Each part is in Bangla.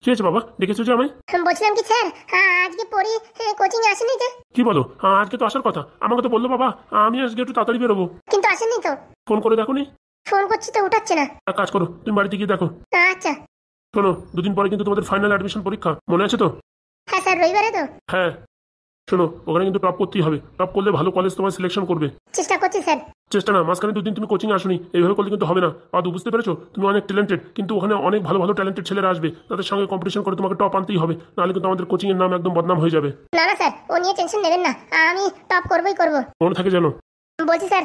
কি হয়েছে বাবা, ডেকেছো যে আমায়? বলছিলাম কি স্যার, আজকে পড়ি কোচিং আসেনি যে? কি বলো, আজকে তো আসার কথা, আমাকে তো বললো বাবা আমি আজকে একটু তাড়াতাড়ি বেরোবো। কিন্তু আসেনি তো। ফোন করে দেখো নি? ফোন করছি তো উঠাচ্ছে না। এক কাজ করো, তুমি বাড়িতে গিয়ে দেখো। আচ্ছা। শোনো, দুদিন পরে কিন্তু তোমাদের ফাইনাল অ্যাডমিশন পরীক্ষা, মনে আছে তো? হ্যাঁ স্যার, রবিবারে তো। হ্যাঁ শোনো, ওখানে কিন্তু টপ করতেই হবে, টপ করলে ভালো কলেজ তোমার সিলেকশন করবে। চেষ্টা করছি স্যার। চেষ্টা না, মাঝখানে দুদিন তুমি কোচিং আসোনি, এইভাবে করলে কিন্তু হবে না। পাদু, বুঝতে পেরেছো? তুমি অনেক ট্যালেন্টেড, কিন্তু ওখানে অনেক ভালো ভালো ট্যালেন্টেড ছেলেরা আসবে, তাদের সঙ্গে কম্পিটিশন করে তোমাকে টপ আনতেই হবে, নাহলে কিন্তু আমাদের কোচিং এর নাম একদম বদনাম হয়ে যাবে। না না স্যার, ও নিয়ে টেনশন নেবেন না, আমি টপ করবই করব। মনে থাকে জানো? বলছি স্যার,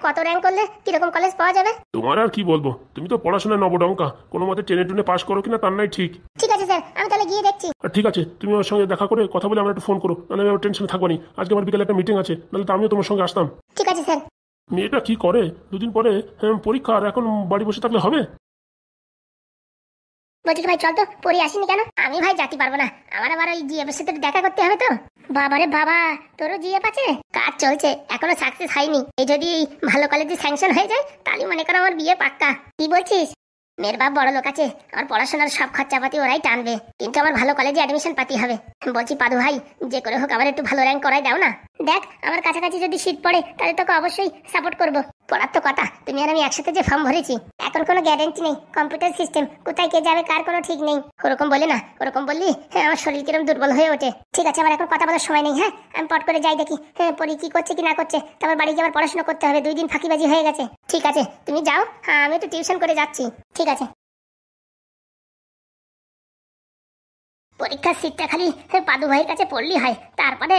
কত র্যাঙ্ক করলে কিরকম কলেজ পাওয়া যাবে? তোমার আর কি বলবো, তুমি তো পড়াশোনায় নবডঙ্কা, কোনো মতে টেনে টুনে পাশ করো কিনা তার নাই ঠিক। ঠিক আছে স্যার, আমি তাহলে গিয়ে দেখছি। আর ঠিক আছে, তুমি ওর সঙ্গে দেখা করে কথা বলে আমার একটু ফোন করো, নাহলে আমি টেনশন থাকবো না। আজকে আমার বিকেলে একটা মিটিং আছে, নাহলে তো আমিও তোমার সঙ্গে আসতাম। ঠিক আছে স্যার। মেয়েটা কি করে, দুদিন পরে পরীক্ষা, আর এখন বাড়ি বসে থাকলে হবে? বলছি ভাই চল তো, পড়ি আসিনি কেন? আমি ভাই যেতে পারবো না, আমার আবার ওই জিএফের সাথে দেখা করতে হবে তো। বাবারে বাবা, তোরও জিএফ আছে? কাজ চলছে, এখনো সাকসেস হয়নি। এই যদি ভালো কলেজে স্যাংশন হয়ে যায় তাহলে মনে করো আমার বিয়ে পাক্কা। কি বলছিস? মেয়ের বাপ বড় লোক আছে, আমার পড়াশোনার সব খরচাপাতি ওরাই টানবে, কিন্তু আমার ভালো কলেজে অ্যাডমিশন পাতি হবে। বলছি পাদু ভাই, যে করে হোক আমার একটু ভালো র্যাঙ্ক করাই দাও না। দেখ, আমার কাছাকাছি যদি সিট পড়ে তাহলে তোকে অবশ্যই সাপোর্ট করবো। পড়ার তো কথা, তুমি আর আমি একসাথে যে ফর্ম ভরেছি, এখন কোনো গ্যারেন্টি নেই। কম্পিউটার সিস্টেম, কোথায় কে যাবে কার কোনো ঠিক নেই। ওরকম বলে না, ওরকম বললি আমার শরীর কিরম দুর্বল হয়ে ওঠে। ঠিক আছে, আমার এখন কথা বলার সময় নেই। হ্যাঁ, আমি পট করে যাই দেখি পড়ি কি করছে কি না করছে, তারপর বাড়ি গিয়ে আবার পড়াশোনা করতে হবে। 2 দিন ফাঁকিবাজি হয়ে গেছে। ঠিক আছে, তুমি যাও, আমি একটু টিউশন করে যাচ্ছি। ঠিক আছে। পরীক্ষার সিটটা খালি পাদু ভাইয়ের কাছে পড়লি হয়, তারপরে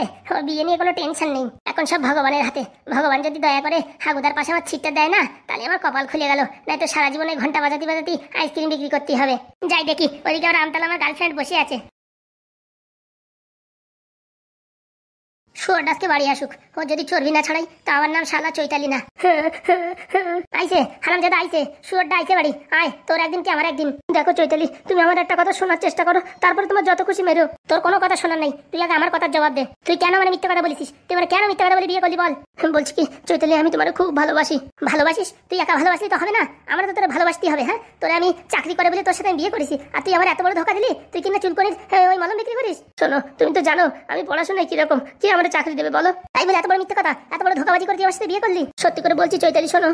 বিয়ে নিয়ে কোনো টেনশন নেই। এখন সব ভগবানের হাতে। ভগবান যদি দয়া করে হাগুদার পাশে আমার সিটটা দেয় না, তাহলে আমার কপাল খুলে গেল, নয়তো সারা জীবনে ঘন্টা বাজাতে বাজাতে আইসক্রিম বিক্রি করতে হবে। যাই দেখি, ওইদিকে আমার আমতলা আমার গার্লফ্রেন্ড বসে আছে। শুয়োরদাসকে বাড়ি আসুক, ও যদি চর্বি না ছাড়াই তা আমার নাম শালা চৈতালি না। আইসে হারামজাদা, আইসে শুয়োরটা, আইসে বাড়ি আয়। তোর একদিন কি আমার একদিন। দেখো চৈতালি, তুমি আমার একটা কথা শোনার চেষ্টা করো, তারপরে তোমার যত খুশি মেরো। তোর কোনো কথা শোনার নেই, তুই আগে আমার কথার জবাব দে। তুই কেন মানে মিথ্যা কথা বলিস? তুই মানে কেন মিথ্যা কথা বলে বিয়ে করলি বল? বলছি কি চৈতালি, আমি তোমার খুব ভালোবাসি। ভালোবাসিস? তুই একা ভালোবাসলি তো হবে না, আমরা তো তোরা ভালোবাসতেই হবে। হ্যাঁ, তোরে আমি চাকরি করে বলে তোর সাথে আমি বিয়ে করেছি, আর তুই আমার এত বড় ধোকা দিলি। তুই কিনা চুলকনির ওই মলম বিক্রি করিস। শোনো, তুমি তো জানো আমি পড়াশোনায় কিরকম, কি আমার চাকরি দেবে বলো? তাই বলে এত বড় মিথ্যা কথা, এত বড় ধোকাবাজি করে তুই আমার সাথে বিয়ে করলি? সত্যি করে বলছি চৈতালি, শোনো,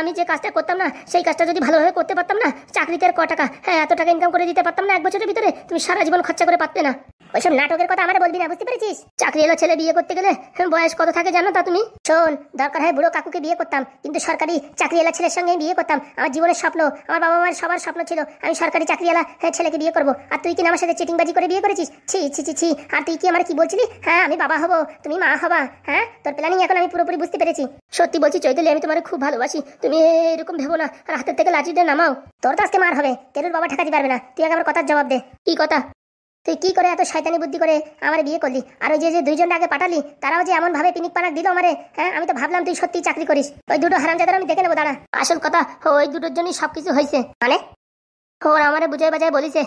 আমি যে কাজটা করতাম না, সেই কাজটা যদি ভালোভাবে করতে পারতাম না, চাকরিতে আর টাকা, এত টাকা ইনকাম করে দিতে পারতাম না 1 বছরের ভিতরে, তুমি সারা জীবন খরচা করে পারতে না। ওইসব নাটকের কথা আমার বলবি না, বুঝতে পেরেছিস? চাকরি এলো ছেলে বিয়ে করতে গেলে বয়স কত থাকে জানো তা তুমি? শোন, দরকার হয় বুড়ো কাকুকে বিয়ে করতাম, কিন্তু সরকারি চাকরি এলা ছেলের সঙ্গে বিয়ে করতাম। আমার জীবনের স্বপ্ন, আমার বাবা মায়ের সবার স্বপ্ন ছিল আমি সরকারি চাকরি এলা ছেলেকে বিয়ে করবো, আর তুই কিনা আমার সাথে চিটিংবাজি করে বিয়ে করেছিস। ছি ছি ছি ছি। আর তুই কি আমার কি বলছিলি? হ্যাঁ, আমি বাবা হবো, তুমি মা হবা। হ্যাঁ, তোর প্ল্যানিং এখন আমি পুরোপুরি বুঝতে পেরেছি। সত্যি বলছি চৈতালি, আমি তোমার খুব ভালোবাসি, তুমি এরকম ভেবো না, আর হাতের থেকে লাঠি দিয়ে নামাও। তোর তো আজকে মার হবে, তেরুর বাবা ঠেকাতে পারবে না। তুই আগে আমার কথার জবাব দে। কি কথা? তুই কি করে এত শয়তানি বুদ্ধি করে আমার বিয়ে করলি? আর ওই যে 2 জন আগে পাঠালি, তারাও যে এমন ভাবে পিনিক পানাক দিল আমারে। হ্যাঁ, আমি তো ভাবলাম তুই সত্যি চাকরি করিস। ওই 2টো হারামজাদার আমি দেখে নেবো, দাঁড়া। আসল কথা, ওই 2টোর জন্যই সবকিছু হয়েছে। মানে ওরা আমারে বুঝাই বাজায় বলিছে,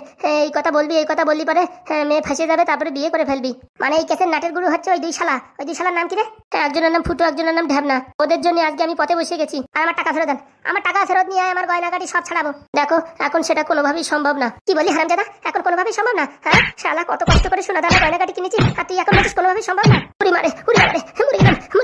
এই কথা বলবি, এই কথা বললি পরে মেয়ে ফাঁসে যাবে, তারপরে বিয়ে করে ফেলবি। মানে এই কেসের নাটের গুরু হচ্ছে ওই 2 শালা। ওই 2 শালার নাম কি রে? একজনের নাম ফুটু, একজনের নাম ঢ্যাবনা। ওদের জন্য আজকে আমি পথে বসে গেছি। আর আমার টাকা ফেরত দেন, আমার টাকা ফেরত নিয়ে আমার গয়নাগাটি সব ছাড়াবো। দেখো, এখন সেটা কোনোভাবেই সম্ভব না। কি বলি হারামজাদা, এখন কোনোভাবেই সম্ভব না? হ্যাঁ, শালা কত কষ্ট করে সোনা দানা গয়নাগাটি কিনেছি, আর তুই এখন বলছিস কোনোভাবেই সম্ভব না? উড়ি মারে, উড়ি মারে, মুড়ি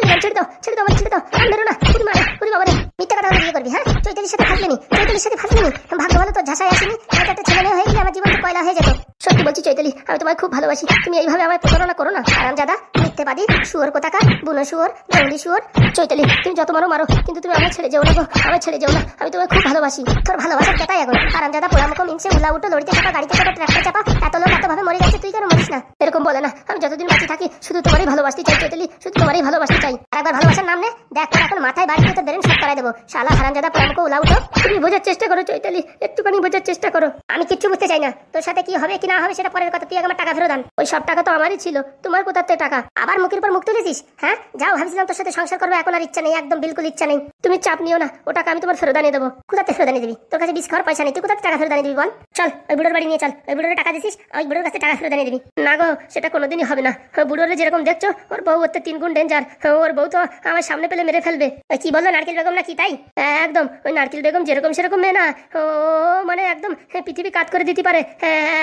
গেলাম, ছেড়ে দাও, ছেড়ে দাও, ছেড়ে দাও, মেরো না, উড়ি মারে, উড়ি বাবারে। মিথ্যা কথা বিয়ে করবি? হ্যাঁ, চৈতালির সাথে ফাঁসলিনি, চৈতালির সাথে ফাঁসলিনি। ভাগ্য ভালো তো ঝাঁসায় আসেনি, আমি একটা ছেলে মেয়ে হয়ে গেলে আমার জীবন তো কয়লা হয়ে যেত। সত্যি বলছি চৈতালি, আমি তোমায় খুব ভালোবাসি, তুমি এইভাবে আমায় প্রতারণা করো না। হারামজাদা, মিথ্যেবাদী, শুয়োর কোথাকার, বুনো শুয়োর, জঙ্গলি শুয়োর। চৈতালি, তুমি যত মারো মারো, কিন্তু তুমি আমায় ছেড়ে যেও না গো, আমায় ছেড়ে যেও না। আমি তোমায় খুব ভালোবাসি। তোর ভালোবাসার কেতাই এখন হারামজাদা, পোড়ামুখো মিনসে উলা উঠো, লড়িতে চাপা, গাড়িতে চাপা, ট্রাক্টর চাপা, এত লোক এত ভাবে মরে যাচ্ছে, তুই কেন মরিস না? এরকম বলে না, আমি যতদিন বাঁচি থাকি শুধু তোমারই ভালোবাসতে চাই চৈতালি, শুধু তোমারই ভালোবাসতে চাই। আর একবার ভালোবাসার নাম নে, দেখ তোর এখন মাথায় বাড়ি দিয়ে তোর বেরেন সব করাই দেবো। শালা হারামজাদা, পোড়ামুখো উলা উঠো। তুমি বোঝার চেষ্টা করো চৈতালি, একটুখানি বোঝার চেষ্টা করো। আমি কিচ্ছু বুঝতে চাই না, তোর সাথে কি হবে কি না হবে সেটা পরের কথা। তুই আমার টাকা ফেরত আন। ওই সব টাকা তো আমারই ছিল, তোমার কোথার থেকে টাকা? আবার মুখের উপর মুখ তুলেছিস? হ্যাঁ, যাও, ভাবছিলাম তোর সাথে সংসার করবো, এখন আর ইচ্ছা নেই, একদম বিলকুল ইচ্ছা নেই। তুমি চাপ নিও না, ও টাকা আমি তোমার ফেরত আনিয়ে দেবো। কোথাতে ফেরত আনিয়ে দিবি? তোর কাছে 20 পয়সা নেই, তুই কোথাতে টাকা ফেরত আনিয়ে দিবি বল? চল, ওই বুড়োর বাড়ি নিয়ে চল, ওই বুড়োর টাকা দিছিস, ওই বুড়োর কাছে টাকা ফেরত আনিয়ে দিবি। না গো, সেটা কোনোদিনই হবে না। বুড়োরে যেরকম দেখছো, ওর বউ ওর 3 গুণ ডেঞ্জার। ওর বউ তো আমার সামনে পেলে মেরে ফেলবে। ওই কি বললো, নারকেল বেগম না কি তাই? একদম ওই নারকেল বেগম যেরকম সেরকম মেয়ে না। ও মানে একদম পৃথিবী কাজ করে দিতে পারে,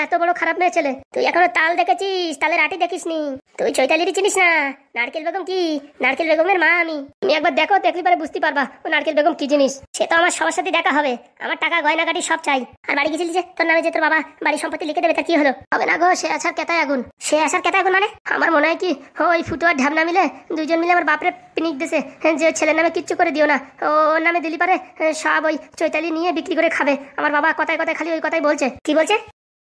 এত বড় খারাপ মেয়ে ছেলে। তুই এখনো তাল দেখেছিস, তালের আটি দেখিসনি। তুই চৈতালিরই চিনিস না। নারকেল বেগম কি, নারকেল বেগমের মা আমি। তুমি একবার দেখো, দেখলে পরে বুঝতে পারবা ও নারকেল বেগম কি জিনিস। সে তো আমার সবার সাথে দেখা হবে। আমার টাকা গয়নাগাটি সব চাই। আর বাড়ি গেছিলি যে তোর নামে যে তোর বাবা বাড়ি সম্পত্তি লিখে দেবে, তা কি হলো? হবে না গো, সে আসার কেতায় আগুন। সে আসার কেতায় আগুন মানে? আমার মনে হয় কি ওই ফুটো আর ঢ্যাবনা মিলে দুইজন মিলে আমার বাপরে পিনিক দিছে যে ছেলের নামে কিচ্ছু করে দিও না, ওর নামে দিলি পারে সব ওই চৈতালি নিয়ে বিক্রি করে খাবে। আমার বাবা কথায় কথায় খালি ওই কথাই বলছে। কি বলছে?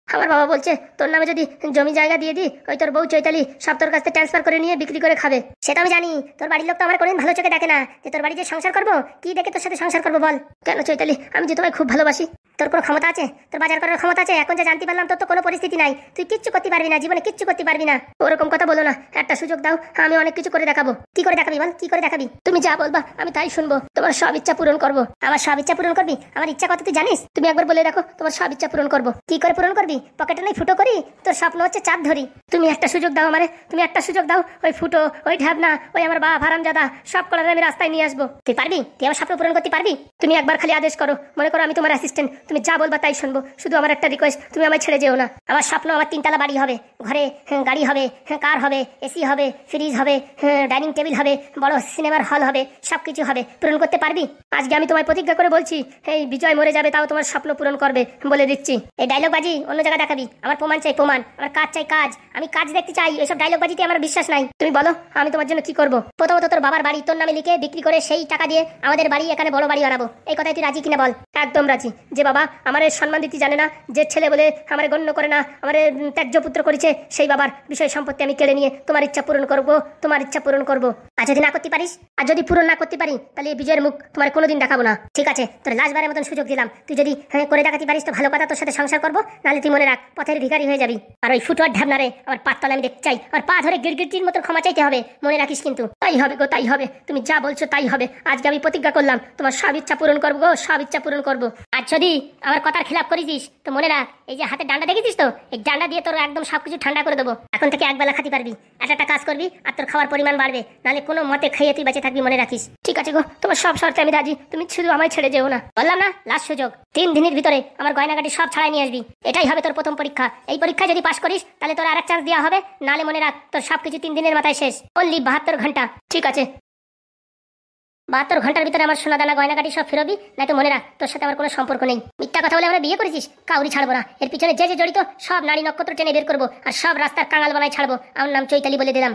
আমার বাবা বলছে তোর নামে যদি জমি জায়গা দিয়ে দিই, ওই তোর বউ চৈতালি সব তোর কাছ থেকে ট্রান্সফার করে নিয়ে বিক্রি করে খাবে। সেটা আমি জানি। তোর বাড়ির লোক তো আমার কোনোদিন ভালো চোখে দেখে না। যে তোর বাড়ি যে সংসার করবো, কি দেখে তোর সাথে সংসার করবো বল? কেন চৈতালি, আমি যে তোমায় খুব ভালোবাসি। তোর কোনো ক্ষমতা আছে? তোর বাজার করার ক্ষমতা আছে? এখন যা জানতে পারলাম তোর তো কোনো পরিস্থিতি নাই। তুই কিচ্ছু করতে পারবি না, জীবনে কিচ্ছু করতে পারবি না। ওরকম কথা বলো না, একটা সুযোগ দাও, আমি অনেক কিছু করে দেখাবো। কি করে দেখাবি বল, কি করে দেখাবি? তুমি যা বলবা আমি তাই শুনবো। তোমার সব ইচ্ছা পূরণ করবো। আমার সব ইচ্ছা পূরণ করবি? আমার ইচ্ছা কত তুই জানিস? তুমি একবার বলে দেখো, তোমার সব ইচ্ছা পূরণ করবো। কি করে পূরণ করবি? পকেটে নেই ফুটো করি, তোর স্বপ্ন হচ্ছে চাঁদ ধরি। তুমি একটা সুযোগ দাও আমারে, তুমি একটা সুযোগ দাও। ওই ফুটো, ওই ঢ্যাবনা, ওই আমার বাপ হারামজাদা সব কলারে আমি রাস্তায় নিয়ে আসবো। তুই পারবি? তুই আমার স্বপ্ন পূরণ করতে পারবি? তুমি একবার খালি আদেশ করো, মনে করো আমি তোমার অ্যাসিস্ট্যান্ট, তুমি যা বলবা তাই শুনবো। শুধু আমার একটা রিকোয়েস্ট, তুমি আমায় ছেড়ে যেও না। আমার স্বপ্ন আমার 3 তলা বাড়ি হবে, ঘরে গাড়ি হবে, কার হবে, এসি হবে, ফ্রিজ হবে, ডাইনিং টেবিল হবে, বড় সিনেমার হল হবে, সবকিছু হবে। পূরণ করতে পারবি? আজকে আমি তোমায় প্রতিজ্ঞা করে বলছি, এই বিজয় মরে যাবে তাও তোমার স্বপ্ন পূরণ করবে, বলে দিচ্ছি। এই ডায়লগ বাজি অন্য জায়গায় দেখাবি। আমার প্রমাণ চাই, প্রমাণ। আমার কাজ চাই, কাজ। আমি কাজ দেখতে চাই। এসব ডায়লগ বাজিতে আমার বিশ্বাস নাই। তুমি বলো আমি তোমার জন্য কি করবো? প্রথমত তোর বাবার বাড়ি তোর নামে লিখে বিক্রি করে সেই টাকা দিয়ে আমাদের বাড়ি এখানে বড় বাড়ি বানাবো। এই কথায় তুই রাজি কিনা বল? একদম রাজি। যে বাবা আমার সম্মান দিতে জানে না, যে ছেলে বলে আমার গণ্য করে না, আমার ত্যায্য পুত্র করেছে, সেই বাবার বিষয় সম্পত্তি আমি কেড়ে নিয়ে তোমার ইচ্ছা পূরণ করবো, তোমার ইচ্ছা পূরণ করবো। আর যদি না করতে পারিস, আর যদি পূরণ না করতে পারি, তাহলে এই বিজয়ের মুখ তোমার কোনোদিন দেখাবো না। ঠিক আছে, তোর লাস্টবারের মতন সুযোগ দিলাম। তুই যদি করে দেখাতে পারিস তো ভালো কথা, তোর সাথে সংসার করবো। নাহলে তুই মনে রাখ, পথের ভিখারি হয়ে যাবি। আর ওই ফুটুয়ার ঢ্যাবনারে আমার পাততলা আমি দেখতে চাই। আর পা ধরে গিরগিটির মতো ক্ষমা চাইতে হবে, মনে রাখিস কিন্তু। তাই হবে গো, তাই হবে। তুমি যা বলছো তাই হবে। আজকে আমি প্রতিজ্ঞা করলাম তোমার সব ইচ্ছা পূরণ করবো গো, সব ইচ্ছা পূরণ করবো। আর যদি আমার কথার খেলাপ করেছিস তো মনে রাখ, এই যে হাতে ডান্ডা দেখেছিস তো, এই ডান্ডা দিয়ে তোর একদম সবকিছু ঠান্ডা করে দেবো। এখন থেকে একবেলা খাতে পারবি, একটা কাজ করবি, আর তোর খাওয়ার পরিমাণ বাড়বে। নাহলে কোনো মতে খেয়ে তুই বেঁচে থাকবি, মনে রাখিস। ঠিক আছে গো, তোমার সব শর্তে আমি রাজি। তুমি শুধু আমায় ছেড়ে যেও না। বললাম না, লাস্ট সুযোগ। 3 দিনের ভিতরে আমার গয়নাগাটি সব ছাড়াই নিয়ে আসবি। এটাই হবে তোর প্রথম পরীক্ষা। এই পরীক্ষায় যদি পাশ করিস তাহলে তোর আরেক চান্স দেওয়া হবে। নাহলে মনে রাখ, তোর সবকিছু 3 দিনের মাথায় শেষ। অনলি 72 ঘন্টা। ঠিক আছে, 72 ঘন্টার ভিতরে আমার সোনা দানা গয়নাগাটি সব ফেরবি, নাই তো মনে রাখ তোর সাথে আমার কোনো সম্পর্ক নেই। মিথ্যা কথা বলে আমরা বিয়ে করেছিস, কাউরি ছাড়বো না। এর পিছনে যে যে জড়িত সব নারী নক্ষত্র টেনে বের করবো, আর সব রাস্তার কাঙাল বানায় ছাড়বো। আমার নাম চৈতালি বলে দিলাম।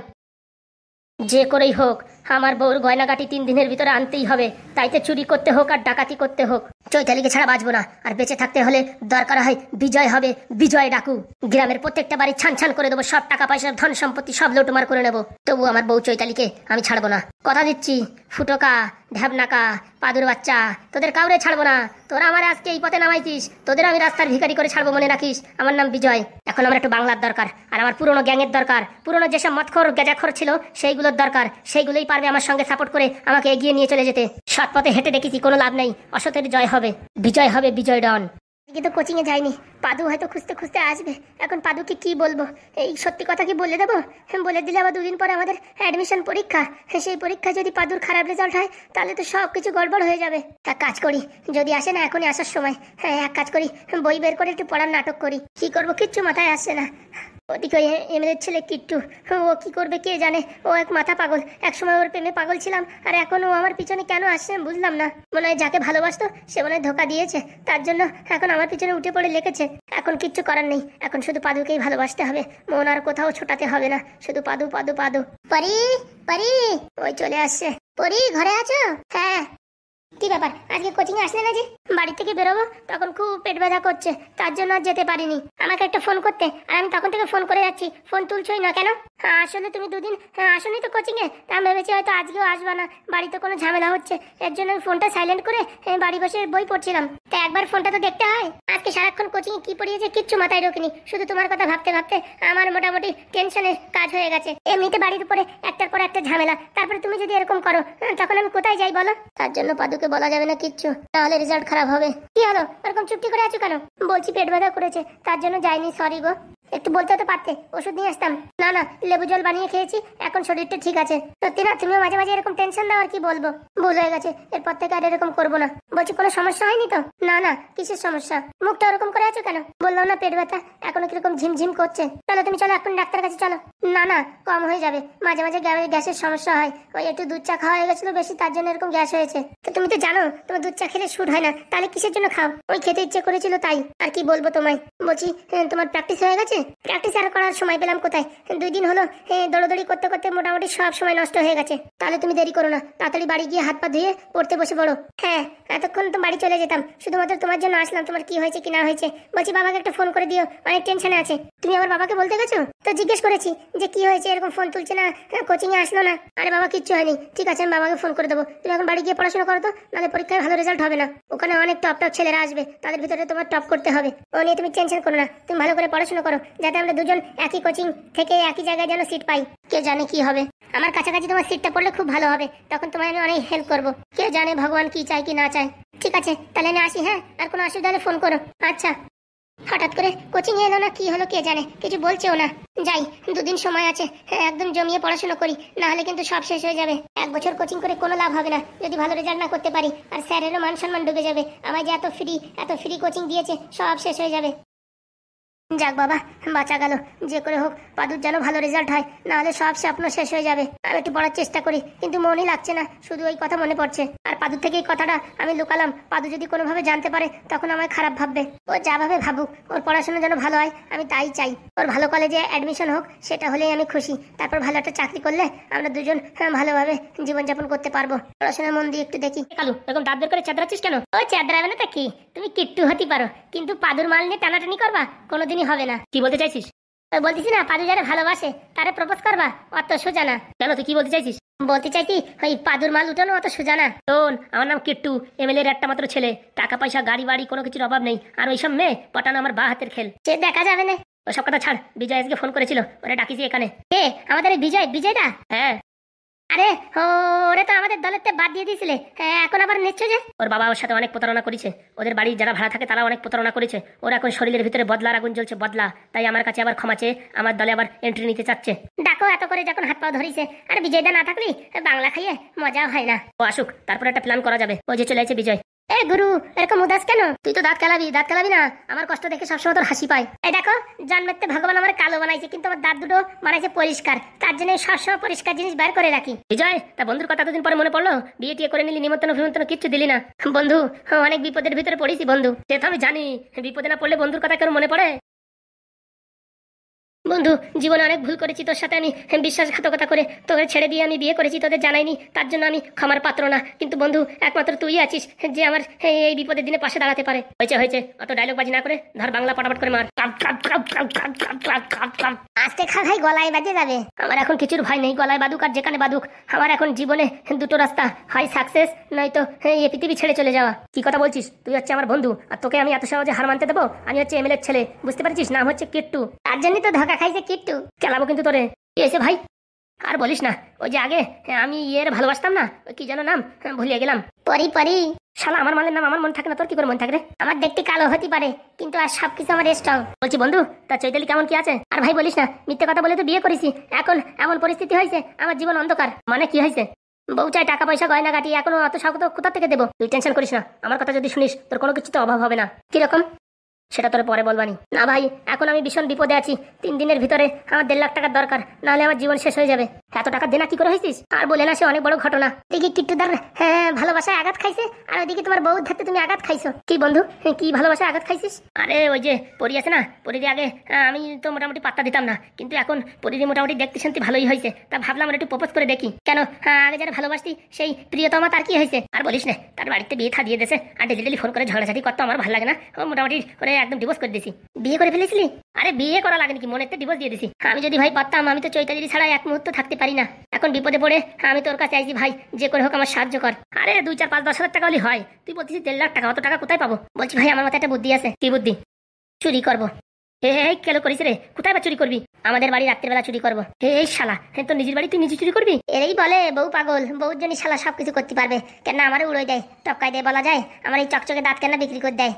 যে করেই হোক আমার বউর গয়নাগাটি 3 দিনের ভিতরে আনতেই হবে। তাইতে চুরি করতে হোক আর ডাকাতি করতে হোক, চৈতালিকে ছাড়া বাঁচবো না। আর বেঁচে থাকতে হলে দরকার হয় বিজয় হবে, বিজয় ডাকু। গ্রামের প্রত্যেকটা বাড়ি ছান ছান করে দেবো, সব টাকা পয়সা ধন সম্পত্তি সব লুটমার করে নেবো। তবু আমার বউ চৈতালিকে আমি ছাড়বো না, কথা দিচ্ছি। ফুটোকা, ঢ্যাবনাকা, পাদুর বাচ্চা, তোদের কাউরে ছাড়বো না। তোরা আমার আজকে এই পথে নামাইছিস, তোদের আমি রাস্তার ভিখারি করে ছাড়বো, মনে রাখিস। আমার নাম বিজয়। এখন আমার একটু বাংলার দরকার, আর আমার পুরনো গ্যাংয়ের দরকার। পুরনো যেসব মদখোর গেজাখোর ছিল সেইগুলোর দরকার। সেইগুলোই পারবে আমার সঙ্গে সাপোর্ট করে আমাকে এগিয়ে নিয়ে চলে যেতে। সৎ পথে হেঁটে দেখেছি, কোনো লাভ নেই। অসতের জয় হবে, বিজয় হবে, বিজয় ডন। কিন্তু কোচিংয়ে যায়নি, পাদু হয়তো খুঁজতে খুঁজতে আসবে। এখন পাদুকে কি বলবো? এই সত্যি কথা কি বলে দেবো? বলে দিলে আবার 2 দিন পরে আমাদের অ্যাডমিশন পরীক্ষা। সেই পরীক্ষায় যদি পাদুর খারাপ রেজাল্ট হয় তাহলে তো সব কিছু গড়বড় হয়ে যাবে। এক কাজ করি, যদি আসে না এখনই আসার সময়, এক কাজ করি, বই বের করে একটু পড়ার নাটক করি। কি করবো কিচ্ছু মাথায় আসছে না। ওদিকে এমএলএর ছেলে কিট্টু, ও কি করবে কে জানে। ও এক মাথা পাগল। এক সময় ওর প্রেমে পাগল ছিলাম, আর এখন ও আমার পিছনে কেন আসছে বুঝলাম না। মনে হয় যাকে ভালোবাসতো সে মনে হয় ধোকা দিয়েছে, তার জন্য এখন আমার পিছনে উঠে পড়ে লেগেছে। এখন কিচ্ছু করার নেই, এখন শুধু পাদুকেই ভালোবাসতে হবে। মন আর কোথাও ছোটাতে হবে না, শুধু পাদু পাদু পাদু। পরি পরি, ওই চলে আসছে। পরি ঘরে আছো? হ্যাঁ। কি ব্যাপার, আজকে কোচিং এ আসলে না যে? বাড়ি থেকে বেরোবো তখন খুব পেট ব্যথা করছে, তার জন্য আর যেতে পারিনি। আমাকে একটা ফোন করতে, আর আমি তখন থেকে ফোন করে যাচ্ছি, ফোন তুলছই না কেন? আসলে তুমি 2 দিন আসোনি তো কোচিং এ, তা আমি ভেবেছি হয়তো আজকেও আসবা না, বাড়িতে কোনো ঝামেলা হচ্ছে। এর জন্য আমি ফোনটা সাইলেন্ট করে বাড়ি বসে বই পড়ছিলাম। তা একবার ফোনটা তো দেখতে হয়। আজকে সারাক্ষণ কোচিং এ কি পড়িয়েছে কিচ্ছু মাথায় ঢোকেনি, শুধু তোমার কথা ভাবতে ভাবতে আমার মোটামুটি টেনশনের কাজ হয়ে গেছে। এমনিতে বাড়ির উপরে একটার পর একটা ঝামেলা, তারপরে তুমি যদি এরকম করো তখন আমি কোথায় যাই বলো? তার জন্য পাদুকে বলা যাবে না কিচ্ছু, তাহলে রেজাল্ট খারাপ হবে। কি হলো এরকম চুপটি করে আছো কেন? বলছি পেট ব্যথা করেছে, তার জন্য যাইনি, সরি গো। একটু বলতে তো পারতে, ওষুধ নিয়ে আসতাম। না না, লেবু জল বানিয়ে খেয়েছি, এখন শরীরটা ঠিক আছে। সত্যি না, তুমিও মাঝে মাঝে এরকম টেনশন দাও, আর কি বলবো, ভুল হয়ে গেছে, এরপর থেকে আর এরকম করবো না। বলছি কোনো সমস্যা হয়নি তো? না না, কিসের সমস্যা? মুখটা ওরকম করে আছো কেন? বললাম না পেট ব্যথা, এখনো কিরকম ঝিমঝিম করছে। চলো তুমি চলো, এখন ডাক্তার কাছে চলো। না না, কম হয়ে যাবে, মাঝে মাঝে গ্যাসের সমস্যা হয়, ওই একটু দুধ চা খাওয়া হয়ে গেছিল বেশি, তার জন্য এরকম গ্যাস হয়েছে। তো তুমি তো জানো তোমার দুধ চা খেলে শুট হয় না, তাহলে কিসের জন্য খাও? ওই খেতে ইচ্ছে করেছিল তাই, আর কি বলবো তোমায়। বলছি তোমার প্র্যাকটিস হয়ে গেছে? প্র্যাকটিস আর করার সময় পেলাম কোথায়, 2 দিন হলো দৌড়দৌড়ি করতে করতে মোটামুটি সব সময় নষ্ট হয়ে গেছে। তাহলে তুমি দেরি করো না, তাড়াতাড়ি বাড়ি গিয়ে হাত পা ধুয়ে পড়তে বসে পড়ো। হ্যাঁ, এতক্ষণ তো বাড়ি চলে যেতাম, শুধুমাত্র তোমার জন্য আসলাম, তোমার কি হয়েছে কি না হয়েছে। বলছি বাবাকে একটা ফোন করে দিও, অনেক টেনশনে আছে। তুমি আমার বাবাকে বলতে গেছো? তো জিজ্ঞেস করেছি যে কি হয়েছে, এরকম ফোন তুলছে না, কোচিং এ আসলো না। আরে বাবা কিচ্ছু হয়নি, ঠিক আছে, আমি বাবাকে ফোন করে দেবো। তুমি এখন বাড়ি গিয়ে পড়াশোনা করো তো, নাহলে পরীক্ষায় ভালো রেজাল্ট হবে না। ওখানে অনেক টপ টপ ছেলেরা আসবে, তাদের ভিতরে তোমার টপ করতে হবে। ও নিয়ে তুমি টেনশন করো না, তুমি ভালো করে পড়াশোনা করো, যাতে আমরা দুজন একই কোচিং থেকে একই জায়গায় যেন সিট পাই। কে জানে কি হবে, আমার কাছাকাছি তোমার সিটটা পড়লে খুব ভালো হবে, তখন তোমায় আমি অনেক হেল্প করবো। কে জানে ভগবান কি চায় কি না চায়। ঠিক আছে, তাহলে আমি আসি, হ্যাঁ, আর কোনো অসুবিধা হলে ফোন করো। আচ্ছা। হঠাৎ করে কোচিং এলো না, কি হলো কে জানে, কিছু বলছেও না। যাই, 2 দিন সময় আছে, হ্যাঁ, একদম জমিয়ে পড়াশোনা করি, না হলে কিন্তু সব শেষ হয়ে যাবে। 1 বছর কোচিং করে কোনো লাভ হবে না যদি ভালো রেজাল্ট না করতে পারি, আর স্যারেরও মান সম্মান ডুবে যাবে। আমায় যে এত ফ্রি কোচিং দিয়েছে, সব শেষ হয়ে যাবে। যাক বাবা, বাঁচা গেল। যে করে হোক পাদুর যেন ভালো রেজাল্ট হয়, না হলে সব স্বপ্ন শেষ হয়ে যাবে। আমি একটু পড়ার চেষ্টা করি, কিন্তু মনই লাগছে না, শুধু ওই কথা মনে পড়ছে। আর পাদুর থেকে এই কথাটা আমি লুকালাম, পাদু যদি কোনোভাবে জানতে পারে তখন আমায় খারাপ ভাববে। ও যা ভাবে ভাবুক, ওর পড়াশোনা যেন ভালো হয়, আমি তাই চাই। ওর ভালো কলেজে অ্যাডমিশন হোক, সেটা হলেই আমি খুশি। তারপর ভালো একটা চাকরি করলে আমরা দুজন ভালোভাবে জীবনযাপন করতে পারবো। পড়াশোনার মন দিয়ে একটু দেখি। কালু, এরকম দাঁত বের করে চেঁদরাচ্ছিস কেন? ও চেঁদরাবে না তা কি, তুমি কিট্টু হতে পারো, কিন্তু পাদুর মাল নিয়ে টানাটানি করবা, কোনোদিনই হবে না। কি বলতে চাইছিস? বলতেছি না, পাদু যারা ভালোবাসে তারা প্রপোজ করবা, অত সোজা না। কেন, তুই কি বলতে চাইছিস? বলতে চাইছি ওই পাদুর মাল উঠানো অত সোজা না। শোন, আমার নাম কিট্টু, এমএলএর একটা মাত্র ছেলে, টাকা পয়সা গাড়ি বাড়ি কোনো কিছুর অভাব নেই, আর ওইসব মেয়ে পটানো আমার বা হাতের খেল। সে দেখা যাবে না, ওসব কথা ছাড়। বিজয় আজকে ফোন করেছিল, ওরা ডাকিছি এখানে। কে? আমাদের এই বিজয়টা? হ্যাঁ। আরে ওরে তো আমাদের দলের বাদ দিয়ে দিয়েছিলে, এখন আবার নিচ্ছে যে? ওর বাবা ওর সাথে অনেক প্রতারণা করেছে, ওদের বাড়ি যারা ভাড়া থাকে তারা অনেক প্রতারণা করেছে। ওর এখন শরীরের ভিতরে বদলার আগুন জ্বলছে, বদলা, তাই আমার কাছে আবার ক্ষমা চেয়ে আমার দলে আবার এন্ট্রি নিতে চাচ্ছে। ডাকো, এত করে যখন হাত পা ধরিছে। আর বিজয়দা না থাকলে বাংলা খাইয়ে মজাও হয় না। ও আসুক, তারপর একটা প্ল্যান করা যাবে। ও যে চলে আছে বিজয়। এ গুরু, এরকম উদাস কেন? তুই তো দাঁত কালাবি না, আমার কষ্ট দেখে সবসময় তোর হাসি পায়। এই দেখো, জন্মেতে ভগবান আমার কালো বানাইছে, কিন্তু আমার দাঁত দুটো বানাইছে পরিষ্কার, তার জন্য সবসময় পরিষ্কার জিনিস বের করে রাখি। বিজয়, তা বন্ধুর কথা এতদিন পরে মনে পড়লো? বিয়ে টিয়ে করে নিলি, নিমন্ত্রণ কিচ্ছু দিলি না। বন্ধু, অনেক বিপদের ভিতরে পড়েছি বন্ধু, সে তো আমি জানি। বিপদে না পড়লে বন্ধুর কথা কেন মনে পড়ে? বন্ধু, জীবনে অনেক ভুল করেছি তোর সাথে, আমি বিশ্বাসঘাতকতা করে তোকে ছেড়ে দিয়ে আমি বিয়ে করেছি, তোদের জানাইনি, তার জন্য আমি ক্ষমার পাত্র না। কিন্তু বন্ধু, একমাত্র তুই আছিস যে আমার এই বিপদের দিনে পাশে দাঁড়াতে পারে। হয়েছে, অত ডায়লগ বাজি না করে ধর বাংলা পটাপট করে মার। আস্তে খা ভাই, গলায় বাজে যাবে। আমার এখন কিছুর ভয় নেই, গলায় বাদুক আর যেখানে বাদুক। আমার এখন জীবনে দুটো রাস্তা, হয় সাকসেস নয়তো এই পৃথিবী ছেড়ে চলে যাওয়া। কি কথা বলছিস? তুই হচ্ছে আমার বন্ধু, আর তোকে আমি এত সহজে হার মানতে দেবো? আমি হচ্ছে এমএলএর ছেলে, বুঝতে পারছিস? নাম হচ্ছে কিট্টু, তার জন্যই তো ধোকা খাইছে কিট্টু। খেলাবো কিন্তু তোরে। কি হয়েছে ভাই? আর বলিস না, ওই যে আগে আমি ভালোবাসতাম না, কি যেন নাম, ভুলিয়ে গেলাম। পরি। শালা, আমার মালের নাম আমার মনে থাকে না, তোর কি করে মনে থাকে রে? আমার দেখতে কালো হতে পারে, কিন্তু আর সবকিছু আমার স্ট্রং। বলছি বন্ধু, তা চৈতালি কেমন কি আছে? আর ভাই বলিস না, মিথ্যে কথা বলে তো বিয়ে করেছি, এখন এমন পরিস্থিতি হয়েছে আমার জীবন অন্ধকার। মানে কি হয়েছে? বউ চাই, টাকা পয়সা গয়না গাটি, এখনো অত স্বাগত কোথা থেকে দেবো? তুই টেনশন করিস না, আমার কথা যদি শুনিস তোর কোনো কিছুতে অভাব হবে না। কিরকম? সেটা তোর পরে বলবানি। না ভাই, এখন আমি ভীষণ বিপদে আছি, 3 দিনের ভিতরে আমার 1.5 লাখ টাকার দরকার, নাহলে আমার জীবন শেষ হয়ে যাবে। এত টাকা দেনা কি করে হয়েছিস? আর বলে না, সে অনেক বড় ঘটনা। দেখি কিট্টুদার ভালোবাসায় আঘাত খাইছে, আর ওইদিকে তোমার বউ ধাতে তুমি আঘাত খাইছো। কি বন্ধু, কি ভালোবাসায় আঘাত খাইছিস? আরে ওই যে পরি আছে না, পরিদি আগে আমি তো মোটামুটি পাত্তা দিতাম না, কিন্তু এখন পরিদি মোটামুটি দেখতে শুনতে ভালোই হয়েছে, তা ভাবলাম একটু প্রপোজ করে দেখি। কেন, আগে যারা ভালোবাসতি সেই প্রিয়তমা, তার কি হয়েছে? আর বলিস না, তার বাড়িতে বিয়ে থা দিয়ে দেশে, আর ডেলি ফোন করে ঝগড়াঝাটি করতো, আমার ভালো লাগে না। ও মোটামুটি ওরে একদম ডিভোর্স করে দিয়েছি। বিয়ে করে ফেলেছিলি? আরে বিয়ে করা লাগেনি, কি মনেতে ডিভোর্স দিয়ে দিছি। আমি যদি ভাই পারতাম, আমি তো চৈতালি ছাড়া এক মুহূর্ত থাকতে পারি না। এখন বিপদে পড়ে আমি তোর কাছে আইছি ভাই, যে করে হোক আমার সাহায্য কর। আরে 2, 4, 5, 10 হাজার টাকা হলে হয়, তুই বলছিস 1.5 লাখ টাকা, অত টাকা কোথায় পাবো? বলছি ভাই, আমার মাথায় একটা বুদ্ধি আছে। কি বুদ্ধি? চুরি করবো। এই কেন করিস রে? কোথায় বা চুরি করবি? আমাদের বাড়ি রাত্রিবেলা চুরি করবো। এই শালা, তোর নিজের বাড়ি তুই নিজে চুরি করবি? এরই বলে বউ পাগল, বউর জন্য শালা সবকিছু করতে পারবে। কেন আমারে উড়োই দেয়, টপকাই দেয়, বলা যায় আমার এই চকচকে দাঁত কেন বিক্রি করে দেয়।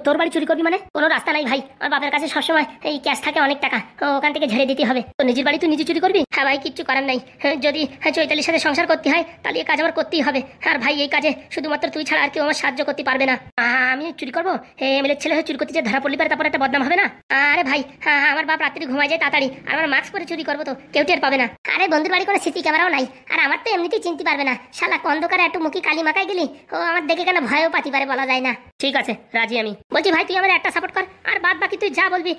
তোর বাড়ি চুরি করবি মানে? কোনো রাস্তা নাই ভাই, আমার বাপের কাছে সবসময় এই ক্যাশ থাকে অনেক টাকা, ওখান থেকে ঝেড়ে দিতে হবে। তো নিজের বাড়ি তুই নিজে চুরি করবি? হ্যাঁ ভাই, কিচ্ছু করার নাই, যদি চৈতালির সাথে সংসার করতে হয় তাহলে এই কাজ আমার করতেই হবে। আর ভাই এই কাজে শুধুমাত্র তুই ছাড়া আর কেউ আমার সাহায্য করতে পারবে না। আমি চুরি করবো? এমএলএর ছেলে হয়ে চুরি করতে যে ধরা পড়লি পারে, তারপর একটা বদনাম হবে না? আরে ভাই, আমার বাপ রাত্রি ঘুমায় যায় তাড়াতাড়ি, আর আমার মাস্ক পরে চুরি করবো তো কেউ টের পাবে না। আরে বন্ধুর বাড়ি কোনো সিসি ক্যামেরাও নাই, আর আমার তো এমনিতেই চিনতে পারবে না। শালা অন্ধকারে একটু মুখী কালি মাখাই গেলি, ও আমার দেখে কেন ভয়ও পাতি পারে বলা যায় না। ঠিক আছে, রাজি আমি। বলছি ভাই তুই আমার একটা সাপোর্ট কর, আর বাদ বাকি তুই যা বলবি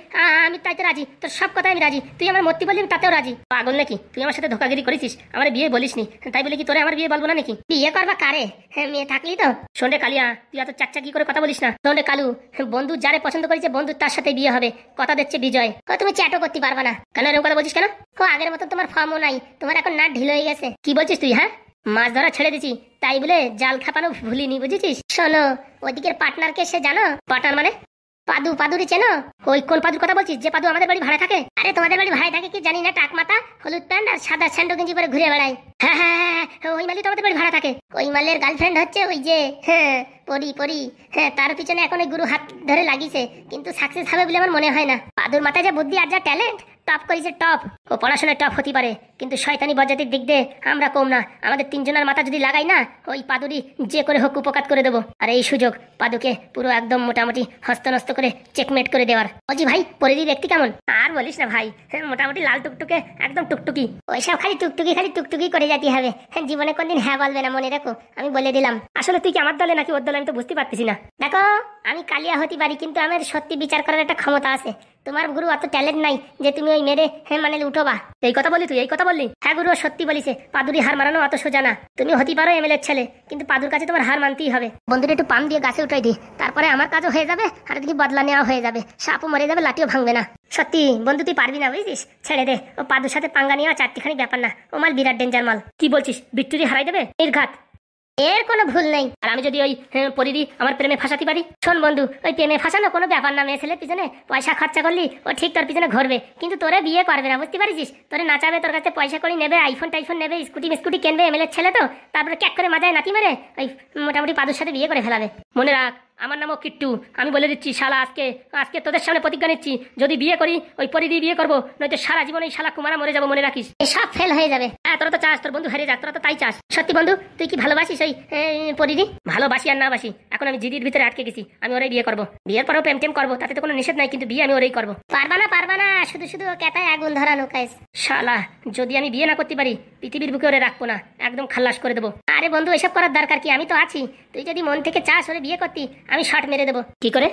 আমি তাইতে রাজি। তোর সব কথাই আমি রাজি, তুই আমার মূর্তি বলবি তাতেও রাজি। পাগল নাকি তুই? আমার সাথে ধোকাগিরি করেছিস, আমার বিয়ে বলিসনি, তাই বলে কি তোরে আমার বিয়ে বলবো না নাকি? বিয়ে করবা কারে? মেয়ে থাকলি তো। শোনে কালিয়া, তুই এত চাকচাকি করে কথা বলিস না। শোনে কালু, বন্ধু যারে পছন্দ করেছে বন্ধু তার সাথে বিয়ে হবে, কথা দিচ্ছে বিজয়। তুমি চ্যাটও করতে পারবা না কেন? এরকম কথা বলছিস কেন? আগের মতো তোমার ফর্মও নাই, তোমার এখন নাট ঢিল হয়ে গেছে। কি বলছিস তুই? হ্যাঁ, মাছ ধরা ছেড়ে দিছি তাই বলে জাল খাপানো ভুলিনি, বুঝেছিস? শোনো, ওদিকের পার্টনারকে সে জানো? পার্টনার মানে? পাদুরি চেনো? ওই কোন পাদুর কথা বলছিস যে পাদু আমাদের বাড়ি ভাড়া থাকে? আরে তোমাদের বাড়ি ভাড়া থাকে কি জানি না, টাক মাথা, হলুদ প্যান্ট আর সাদা স্যান্ডো গেঞ্জি পরে ঘুরে বেড়ায়। হ্যাঁ হ্যাঁ হ্যাঁ, ওই মালি তো আমাদের বাড়ি ভাড়া থাকে। ওই মালের গার্লফ্রেন্ড হচ্ছে ওই যে পরি। হ্যাঁ, তার পিছনে এখন ওই গুরু হাত ধরে লাগিয়েছে, কিন্তু সাকসেস হবে বলে আমার মনে হয় না। পাদুর মাথায় যা বুদ্ধি আর যা ট্যালেন্ট, টপ করেছে টপ। ও পড়াশোনায় টপ হতে পারে, কিন্তু শয়তানি বজ্জাতির দিক দিয়ে আমরা কম না। আমাদের তিনজনের মাথা যদি লাগাই না, ওই পাদুরি যে করে হোক উপকার করে দেবো। আর এই সুযোগ পাদুকে পুরো একদম মোটামুটি হস্তনস্ত করে চেকমেট করে দেওয়ার। বলছি ভাই, পরিধি দেখতে কেমন? আর বলিস না ভাই, মোটামুটি লাল টুকটুকে, একদম টুকটুকি। ওইসব খালি টুকটুকি করে যেতে হবে, জীবনে কোনদিন হ্যাঁ বলবে না, মনে রাখো, আমি বলে দিলাম। আসলে তুই কি আমার দলে নাকি ওর দলে আমি তো বুঝতে পারতেছি না। দেখো, আমি কালিয়া হতে পারি, কিন্তু আমার সত্যি বিচার করার একটা ক্ষমতা আছে। তোমার গুরু অত ট্যালেন্ট নাই যে তুমি ওই মেরে মানে উঠোবা। এই কথা বলি তুই? এই কথা বললি? হ্যাঁ গুরু সত্যি বলিছে, পাদুরি হার মারানো অত সোজা না। তুমি হতে পারো এমএলএর ছেলে, কিন্তু পাদুর কাছে তোমার হার মানতেই হবে। বন্ধুরা একটু পাম দিয়ে গাছে উঠাই দি, তারপরে আমার কাজও হয়ে যাবে, আর এদিকে বদলা নেওয়া হয়ে যাবে। সাপও মরে যাবে, লাঠিও ভাঙবে না। সত্যি বন্ধু তুই পারবি না, বুঝছিস? ছেড়ে দে, ও পাদুর সাথে পাঙ্গা নেওয়া চারটিখানি ব্যাপার না। ও মাল বিরাট ডেঞ্জার মাল। কি বলছিস? ভিক্টোরি হারাই দেবে? নির্ঘাত, এর কোনো ভুল নেই। আর আমি যদি ওই পরিধি আমার প্রেমে ফাঁসাতে পারি? শোন বন্ধু, ওই প্রেমে ফাঁসানো কোনো ব্যাপার না। মেয়ে ছেলের পিছনে পয়সা খরচা করলি ও ঠিক তোর পিছনে ঘুরবে, কিন্তু তোরে বিয়ে করবে না, বুঝতে পারিস? তোরে নাচাবে, তোর কাছে পয়সা করে নেবে, আইফোন টাইফোন নেবে, স্কুটি কিনবে এমএলএর ছেলে তো, তারপরে ক্যাক করে মাথায় নাতি মেরে ওই মোটামুটি পাদুর সাথে বিয়ে করে ফেলাবে। মনে রাখ, আমার নামও কিট্টু। আমি বলে দিচ্ছি শালা, আজকে তোদের সামনে প্রতিজ্ঞা নিচ্ছি, যদি বিয়ে করি ওই পরিধি বিয়ে করবো, নয়তো সারা জীবন এই শালা কুমারা মরে যাবো, মনে রাখিস। সব ফেল হয়ে যাবে। হ্যাঁ, তোরা তো চাস তোর বন্ধু হেরে যাক, তোরা তো তাই চাস। সত্যি বন্ধু, তুই কি ভালোবাসিস ওই পরিধি? ভালোবাসি আর না বাসি, এখন আমি জিদির ভিতরে আটকে গেছি। আমি ওরাই বিয়ে করবো, বিয়ের পরেও প্রেম টেম করবো, তাতে তো কোনো নিষেধ নাই, কিন্তু বিয়ে আমি ওরাই করবো। পারবা না, শুধু কেতায় আগুন ধরানো কাজ। শালা, যদি আমি বিয়ে না করতে পারি, পৃথিবীর বুকে ওরে রাখবো না, একদম খাল্লাস করে দেবো। আরে বন্ধু, এসব করার দরকার কি? আমি তো আছি। তুই যদি মন থেকে চাস ওরে বিয়ে করতি, আমি শর্ট মেরে দেবো। কি করে?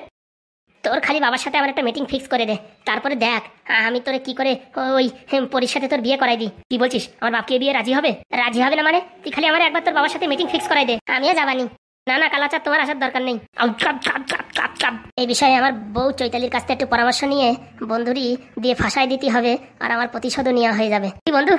তোর খালি বাবার সাথে আমার একটা মিটিং ফিক্স করে দে, তারপরে দেখ আমি তোরে কি করে ওই পরির সাথে তোর বিয়ে করাই দিই। কি বলছিস? আমার বাপকে বিয়ে রাজি হবে? রাজি হবে না মানে? তুই খালি আমার একবার তোর বাবার সাথে মিটিং ফিক্স করাই দে, আমিও যাবানি। না কালাচার, তোমার আসার দরকার নেই। এই বিষয়ে আমার বউ চৈতালির কাছ থেকে একটু পরামর্শ নিয়ে বন্ধুরই দিয়ে ফাঁসাই দিতে হবে, আর আমার প্রতিশোধও নেওয়া হয়ে যাবে। কি বন্ধু,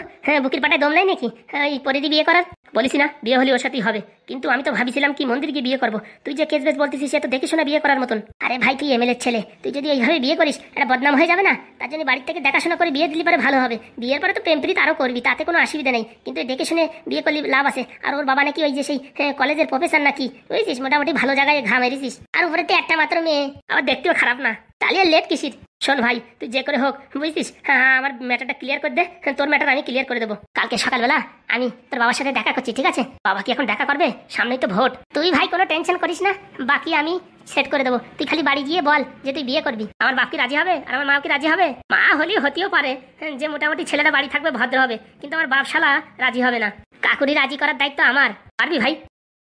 বুকির পাটায় দম নাই নাকি এই পরিধি বিয়ে করার? বলিস না বিয়ে হলে ওর সাথেই হবে, কিন্তু আমি তো ভাবিছিলাম কি মন্দির গিয়ে বিয়ে করবো। তুই যে কেস বেস বলতেছিস সে তো দেখে শোনা বিয়ে করার মতন। আরে ভাই, তুই এমএলএর ছেলে, তুই যদি এইভাবে বিয়ে করিস এটা বদনাম হয়ে যাবে না? তার জন্য বাড়ির থেকে দেখাশোনা করে বিয়ে দিলে পরে ভালো হবে। বিয়ের পরে তো প্রেম প্রীত আরও করবি, তাতে কোনো অসুবিধা নেই, কিন্তু দেখে শুনে বিয়ে করলে লাভ আছে। আর ওর বাবা নাকি ওই যে সেই কলেজের প্রফেসর নাকি, বুঝছিস? মোটামুটি ভালো জায়গায় ঘা মেরেছিস, আর উপরে তো একটা মাত্র মেয়ে, আবার দেখতেও খারাপ না। তাহলে লেট কিসির? শোন ভাই, তুই যে করে হোক, বুঝছিস, হ্যাঁ আমার ম্যাটারটা ক্লিয়ার করে দে, তোর ম্যাটার আমি ক্লিয়ার করে দেবো। কালকে সকালবেলা আমি তোর বাবার সাথে দেখা করছি, ঠিক আছে? বাবা কি এখন দেখা করবে? সামনেই তো ভোট। তুই ভাই কোনো টেনশন করিস না, বাকি আমি সেট করে দেবো। তুই খালি বাড়ি গিয়ে বল যে তুই বিয়ে করবি। আমার বাপ কি রাজি হবে? আর আমার মা কি রাজি হবে? মা হলেও হতেও পারে যে মোটামুটি ছেলেরা বাড়ি থাকবে, ভদ্র হবে, কিন্তু আমার বাপ শালা রাজি হবে না। কাকুরি রাজি করার দায়িত্ব আমার। পারবি ভাই?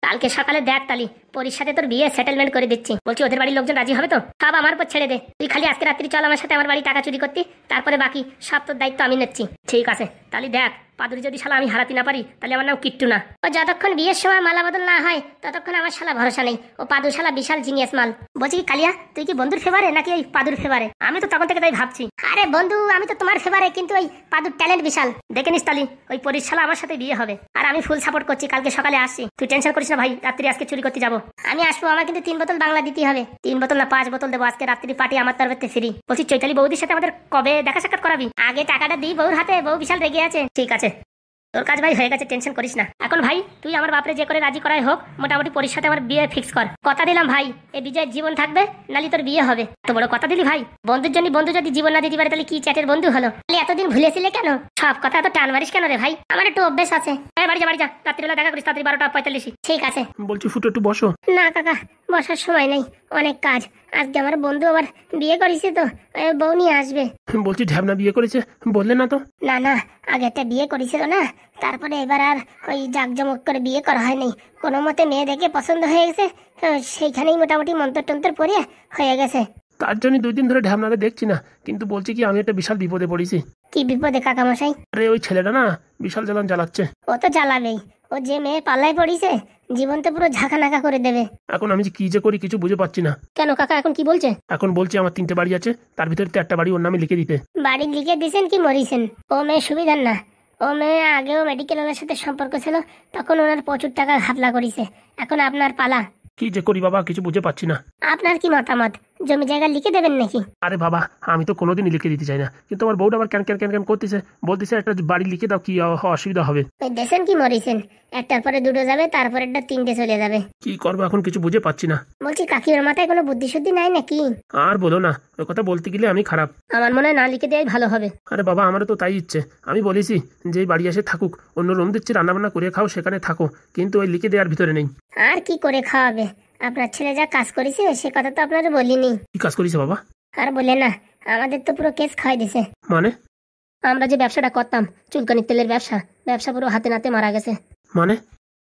কালকে সকালে দেখ তালি, পরির সাথে তোর বিয়ে সেটেলমেন্ট করে দিচ্ছি। বলছি ওদের বাড়ির লোকজন রাজি হবে তো? সব আমার উপর ছেড়ে দে, তুই খালি আজকে রাত্রি চল আমার সাথে আমার বাড়ি টাকা চুরি করতি, তারপরে বাকি সব তোর দায়িত্ব আমি নিচ্ছি। ঠিক আছে, তাহলে দেখ পাদুরি যদি শালা আমি হারাতে না পারি, তাহলে আমার নাম কিট্টু না। ও যতক্ষণ বিয়ের সময় মালা বদল না হয় ততক্ষণ আমার শালা ভরসা নেই। ও পাদু শালা বিশাল জিনিয়াস মাল। বলছি কি কালিয়া, তুই কি বন্ধুর ফেভারে নাকি ওই পাদুর ফেভারে? আমি তো তখন থেকে তাই ভাবছি। আরে বন্ধু, আমি তো তোমার ফেভারে, কিন্তু ওই পাদুর ট্যালেন্ট বিশাল। দেখে নিস তালি, ওই পরির শালা আমার সাথে বিয়ে হবে, আর আমি ফুল সাপোর্ট করছি। কালকে সকালে আসছি, তুই টেনশন করিস না ভাই। রাত্রি আজকে চুরি করতে যাবো, আমি আসবো। আমার কিন্তু 3 বোতল বাংলা দিতে হবে। 3 বোতল না 5 বোতল দেবো। আজকে রাত্রি পার্টি আমার তরফে ফ্রি। বলছি চৈতালি বৌদির সাথে আমাদের কবে দেখা সাক্ষাৎ করাবি? আগে টাকাটা দিই বউর হাতে, বউ বিশাল রেগে আছে। ঠিক আছে। তোর কাজ ভাই হয়ে গেছে, টেনশন করিস না। এখন ভাই তুই আমার বাপরে যে করে রাজি করাই হোক, মোটামুটি পরির সাথে আমার বিয়ে ফিক্স কর। কথা দিলাম ভাই, এই বিজয়ের জীবন থাকবে, নালি তোর বিয়ে হবে। তো বড় কথা দিলি ভাই, বন্ধুর জন্য বন্ধু যদি জীবন না দিতে পারে তাহলে কি চ্যাটের বন্ধু হলো? তাহলে এতদিন ভুলেছিলে কেন? সব কথা তো টান মারিস কেন রে ভাই? আমার একটু অভ্যেস আছে। বাড়ি যা, রাত্রিবেলা দেখা করিস, তাড়াতাড়ি 12:45। ঠিক আছে। বলছি ফুটো একটু বসো। না কাকা, বসার সময় নেই, অনেক কাজ। আজকে আমার বন্ধু আবার বিয়ে করেছে, তো বউ নিয়ে আসবে। বলছি ঢ্যাবনা বিয়ে করেছে, বললে না তো? না না, আগে একটা বিয়ে করেছিল না, তারপরে এবার আর ওই জাঁকজমক করে বিয়ে করা হয়নি। কোনো মতে মেয়ে দেখে পছন্দ হয়ে গেছে, সেইখানেই মোটামুটি মন্তর টন্তর পরে হয়ে গেছে। তার জন্য 2 দিন ধরে ঢ্যাবনারে দেখছি না, কিন্তু বলছি কি আমি একটা বিশাল বিপদে পড়েছি। কি বিপদে কাকামশাই? আরে ওই ছেলেটা না বিশাল জ্বালান জ্বালাচ্ছে। ও তো জ্বালাবেই, ও যে মেয়ে পাল্লায় পড়িছে জীবন তো পুরো ঝাঁকানাকা করে দেবে। এখন আমি যে কি যে করি কিছু বুঝে পাচ্ছি না। কেন কাকা, এখন কি বলছে? এখন বলছি আমার 3টে বাড়ি আছে, তার ভিতরে 1টা বাড়ি ওর নামে লিখে দিতে। বাড়ি লিখে দিছেন কি মরিছেন? ও মেয়ে সুবিধার না। ও মেয়ে আগেও মেডিকেল ওনার সাথে সম্পর্ক ছিল, তখন ওনার প্রচুর টাকা ঘাপলা করেছে। এখন আপনার পালা। কি যে করি বাবা কিছু বুঝে পাচ্ছি না। আপনার কি মতামত, জমি জায়গা লিখে দেবেন নাকি? আরে বাবা আমি তো কোনোদিনই লিখে দিতে চাই না, কিন্তু আমার বউটা আবার ক্যান ক্যান ক্যান ক্যান করতেছে, বলতেছে একটা বাড়ি লিখে দাও, কি অসুবিধা হবে? ওই দেশেন কি মরিছেন, একটার পরে 2টো যাবে, তারপরে 3টে চলে যাবে। কি করবো এখন কিছু বুঝে পাচ্ছি না। বলছি কাকিমার মাথায় কোনো বুদ্ধি শুদ্ধি নাই নাকি? আর বলো না, ওই কথা বলতে গেলে আমি খারাপ। আমার মনে হয় না লিখে দেওয়াই ভালো হবে। আরে বাবা আমারও তো তাই ইচ্ছে, আমি বলেছি যে এই বাড়ি এসে থাকুক, অন্য রুম দিচ্ছি রান্নাবান্না করে খাও, সেখানে থাকো, কিন্তু ওই লিখে দেওয়ার ভিতরে নেই। আর কি করে খাওয়াবে? আপনার ছেলে যা কাজ করেছে সে কথা তো আপনারা বলিনি। কি কাজ করেছে বাবা? আর বলে না, আমাদের তো পুরো কেস খাওয়াই দিছে। মানে? আমরা যে ব্যবসাটা করতাম, চুলকানির তেলের ব্যবসা পুরো হাতে নাতে মারা গেছে। মানে?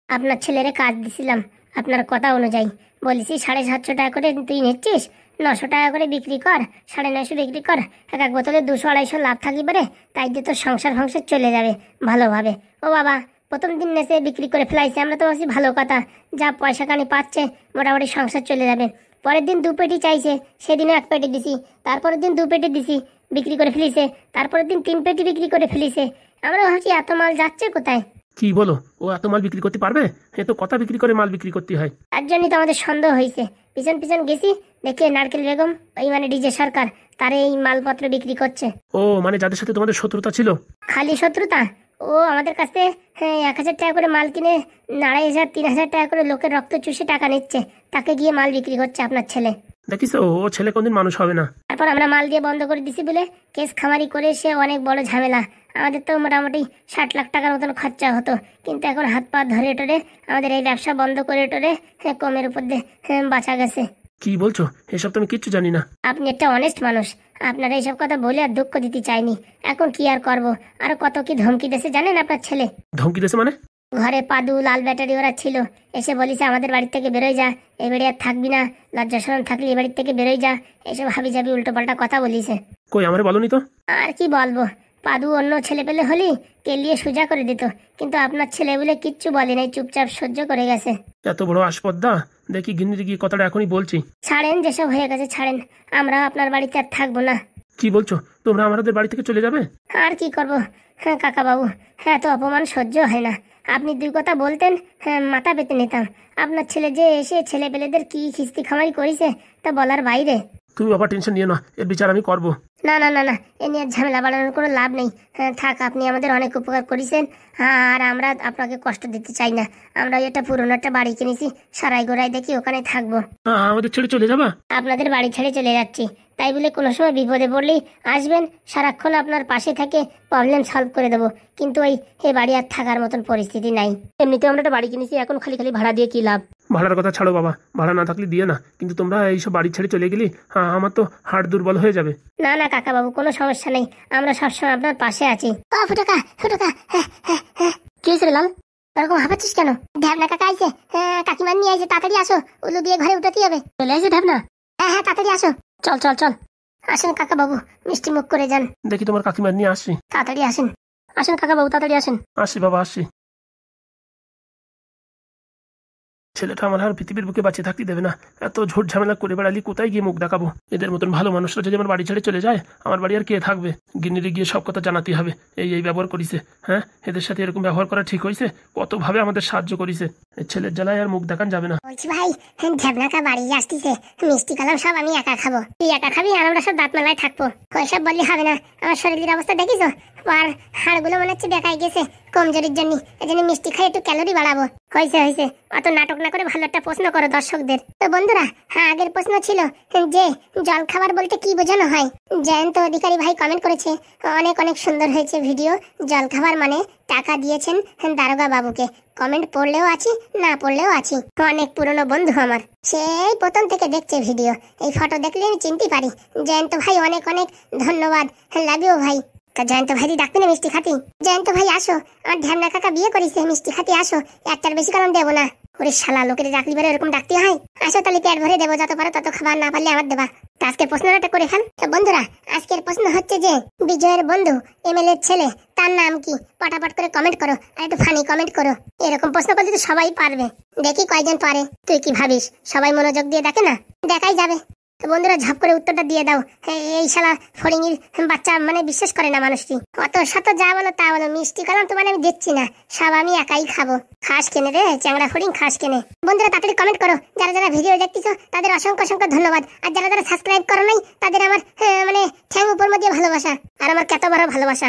আপনার ছেলেরে কাজ দিছিলাম, আপনার কথা অনুযায়ী বলেছি 750 টাকা করে তুই নিচ্ছিস, 900 টাকা করে বিক্রি কর, 950 বিক্রি কর, এক বোতলে 200-250 লাভ থাকি পারে, তাই দিয়ে তোর সংসার চলে যাবে ভালোভাবে। ও বাবা, প্রথম দিন নেচে বিক্রি করে ফেলাইছে, আমরা তো ভাবছি ভালো কথা, যা পয়সা কানি পাচ্ছে মোটামুটি সংসার চলে যাবে। পরের দিন 2 পেটি চাইছে, সেদিনও 1 পেটি দিছি, তারপরের দিন 2 পেটি দিছি, বিক্রি করে ফেলিছে, তারপরের দিন 3 পেটি বিক্রি করে ফেলিছে। আমরা ভাবছি এত মাল যাচ্ছে কোথায়? কি বলো, ও এত মাল বিক্রি করতে পারবে? এ তো কথা বিক্রি করে মাল বিক্রি করতে হয়। তার জন্যই তো আমাদের সন্দেহ হয়েছে। পিছন পিছন গেছি, দেখে নারকেল বেগম, ওই মানে ডিজে সরকার, তারে এই মালপত্র বিক্রি করছে। ও মানে যাদের সাথে তোমাদের শত্রুতা ছিল? খালি শত্রুতা? ও আমাদের কাছে 1000 টাকা করে মাল কিনে 2500-3000 টাকা করে লোকের রক্ত চুষে টাকা নিচ্ছে, তাকে গিয়ে মাল বিক্রি করছে আপনার ছেলে। দেখিস ও ছেলে কোনদিন মানুষ হবে না। তারপর আমরা মাল দিয়ে বন্ধ করে দিছি বলে কেস খামারি করে সে অনেক বড় ঝামেলা। আমাদের তো মোটামুটি 60 লাখ টাকার মতন খরচা হতো, কিন্তু এখন হাত পা ধরে টরে আমাদের এই ব্যবসা বন্ধ করে টরে কমের উপর দিয়ে বাঁচা গেছে। কি বলছো? এসব তো আমি কিচ্ছু জানি না। আপনি একটা অনেস্ট মানুষ, আপনারা এইসব কথা বলে আর দুঃখ দিতে চাইনি। এখন কি আর করব, আর কত কি ধমকি দিয়েছে জানেন আপনার ছেলে? ধমকি দিয়েছে মানে? ঘরে পাদু, লাল ব্যাটারি ওরা ছিল, এসে বলিছে আমাদের বাড়ি থেকে বেরোয় যা, এই বাড়ি আর থাকবি না, লজ্জা শরম থাকলে এই বাড়ি থেকে বেরোয় যা, এসব হাবি জাবি উল্টো পাল্টা কথা বলিছে। কই আমারে বলনি তো? আর কি বলবো, পাদু অন্য ছেলে পেলে হলি কেলিয়ে সোজা করে দিত, কিন্তু আপনার ছেলে বলে কিচ্ছু বলে নাই, চুপচাপ সহ্য করে গেছে। এত বড় আসপদ্দা, দেখি গিন্নির গিয়ে কথাটা এখনই বলছি। ছাড়েন, যেসব হয়ে গেছে ছাড়েন, আমরা আপনার বাড়িতে আর থাকবো না। কি বলছো, তোমরা আমাদের বাড়ি থেকে চলে যাবে? আর কি করবো কাকা বাবু, তো অপমান সহ্য হয় না। আপনি 2 কথা বলতেন, মাথা পেতে নিতাম। আপনার ছেলে যে এসে ছেলে পেলেদের কি খিস্তি খামারি করেছে তা বলার বাইরে। তুমি বাবা টেনশন নিও না, এর বিচার আমি করবো। না না না না, এ নিয়ে ঝামেলা বাড়ানোর কোনো লাভ নেই। থাক, আপনি আমাদের অনেক উপকার করেছেন, আর আমরা আপনাকে কষ্ট দিতে চাই না। আমরা এটা পুরনো একটা বাড়ি কিনেছি, সারাই গোড়াই দেখি ওখানে থাকবো। আমাদের ছেড়ে চলে যাবা? আপনাদের বাড়ি ছেড়ে চলে যাচ্ছি, তাই বলে কোনো সময় বিপদে পড়লেই আসবেন, সারাক্ষণ আপনার পাশে থাকে প্রবলেম সলভ করে দেবো, কিন্তু এই বাড়ি আর থাকার মতন পরিস্থিতি নাই। এমনিতে আমরা একটা বাড়ি কিনেছি, এখন খালি খালি ভাড়া দিয়ে কি লাভ? ভাড়ার কথা ছাড়ো বাবা, ভাড়া না থাকলে দিয়ে না, কিন্তু তোমরা এইসব বাড়ি ছেড়ে চলে গেলি আমার তো হাড় দুর্বল হয়ে যাবে। না না কাকা বাবু, কোনো সমস্যা নেই, আমরা সবসময় আপনার পাশে আছি। ফুটকা ফুটকা, কি হয়েছে লাল, এরকম হাঁপাচ্ছিস কেন? ঢ্যাবনা কাকা আইছে, কাকিমা নিয়ে আইছে, তাড়াতাড়ি আসো, উলু দিয়ে ঘরে উঠাতে হবে। চলে আইছে ঢ্যাবনা? হ্যাঁ তাড়াতাড়ি আসো, চল চল চল। আসেন কাকা বাবু, মিষ্টি মুখ করে যান। দেখি তোমার কাকিমা নিয়ে আসছি। তাড়াতাড়ি আসেন, আসেন কাকা বাবু, তাড়াতাড়ি আসেন। আসছি বাবা আসছি। ছেলেটা আমার আর পৃথিবীর বুকে বাঁচিয়ে থাকতে দেবে না, এত ঝোট ঝামেলা করে বেড়ালি কোথায় গিয়ে মুখ দেখাবো? এদের মতন ভালো মানুষরা যদি আমার বাড়ি ছেড়ে চলে যায়, আমার বাড়ি আর কে থাকবে? গিন্নিরে গিয়ে সব কথা জানাতে হবে, এই ব্যবহার করিছে। হ্যাঁ, এদের সাথে এরকম ব্যবহার করা ঠিক হয়েছে? কতভাবে আমাদের সাহায্য করিছে, এই ছেলের জ্বালায় আর মুখ দেখান যাবে না। বলছি ভাই, ঢ্যাবনাকা বাড়ি আসতেছে, মিষ্টি কালাম সব আমি একা খাবো, তুই একা খাবি আর আমরা সব দাঁত মেলায় থাকবো। ওইসব বললে হবে না, আমার শরীরের অবস্থা দেখিস, আর হাড়গুলো মনে হচ্ছে বেকায় গেছে, কমজোরির জন্য এই জন্য মিষ্টি খাই একটু ক্যালোরি বাড়াবো। হয়েছে হয়েছে, অত নাটক না করে ভালো একটা প্রশ্ন করো দর্শকদের। তো বন্ধুরা, হ্যাঁ, আগের প্রশ্ন ছিল যে জল খাবার বলতে কি বোঝানো হয়। জয়ন্ত অধিকারী ভাই কমেন্ট করেছে, অনেক অনেক সুন্দর হয়েছে ভিডিও। জল খাবার মানে টাকা দিয়েছেন দারোগা বাবুকে। কমেন্ট পড়লেও আছি, না পড়লেও আছি। অনেক পুরনো বন্ধু আমার, সেই প্রথম থেকে দেখছে ভিডিও। এই ফটো দেখলে আমি চিনতে পারি। জয়ন্ত ভাই অনেক অনেক ধন্যবাদ, লাভ ইউ ভাই। তা জয়ন্ত ভাই ডাকতে না মিষ্টি খাতি। জয়ন্ত ভাই আসো, আমার ঢ্যামনা কাকা বিয়ে করেছে, মিষ্টি খাতি আসো। একটার বেশি কারণ দেবো না। ওরে শালা, লোকের ডাকলি বেরো এরকম ডাকতে হয়? আসো তাহলে পেট ভরে দেবো, যত পারো তত খাবার, না পারলে আমার দেবা। তা আজকের প্রশ্নটা করে ফেল। তো বন্ধুরা, আজকের প্রশ্ন হচ্ছে যে বিজয়ের বন্ধু এমএলএ ছেলে, তার নাম কি? পটাপট করে কমেন্ট করো, আর একটু ফানি কমেন্ট করো। এরকম প্রশ্ন করলে তো সবাই পারবে, দেখি কয়জন পারে। তুই কি ভাবিস সবাই মনোযোগ দিয়ে দেখে না? দেখাই যাবে। তো বন্ধুরা, ঝপ করে উত্তরটা দিয়ে দাও। এই শালা ফড়িংয়ের বাচ্চা মানে বিশ্বাস করে না মানুষটি। অত শত যা বলো তা বলো, মিষ্টি কালাম তোমার আমি দিচ্ছি না, সব আমি একাই খাবো। খাস কেনে রে চ্যাংড়া ফড়িং, খাস কেনে। বন্ধুরা তাড়াতাড়ি কমেন্ট করো, যারা যারা ভিডিও দেখতেছো তাদের অসংখ্য অসংখ্য ধন্যবাদ। আর যারা যারা সাবস্ক্রাইব করো নাই তাদের আমার মানে ঠ্যাং উপর মধ্যে ভালোবাসা, আর আমার কত বড় ভালোবাসা।